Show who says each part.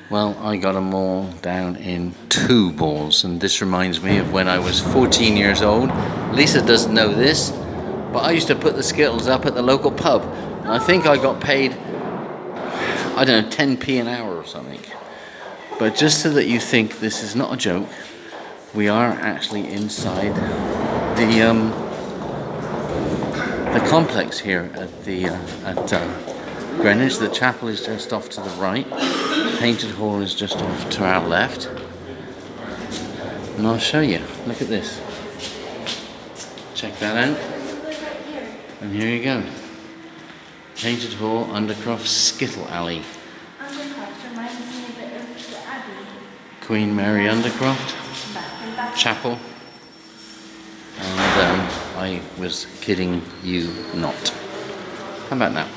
Speaker 1: Well, I got them all down in 2 balls, and this reminds me of when I was 14 years old. Lisa doesn't know this, but I used to put the Skittles up at the local pub, and I think I got paid, I don't know, 10p an hour or something. But just so that you think this is not a joke, we are actually inside the complex here at Greenwich. The chapel is just off to the right. Painted Hall is just off to our left. And I'll show you. Look at this. Check that out. And here you go. Painted Hall, Undercroft, Skittle Alley.
Speaker 2: Undercroft reminds me a bit of the Abbey.
Speaker 1: Queen Mary Undercroft. Chapel. And I was kidding you not. How about that?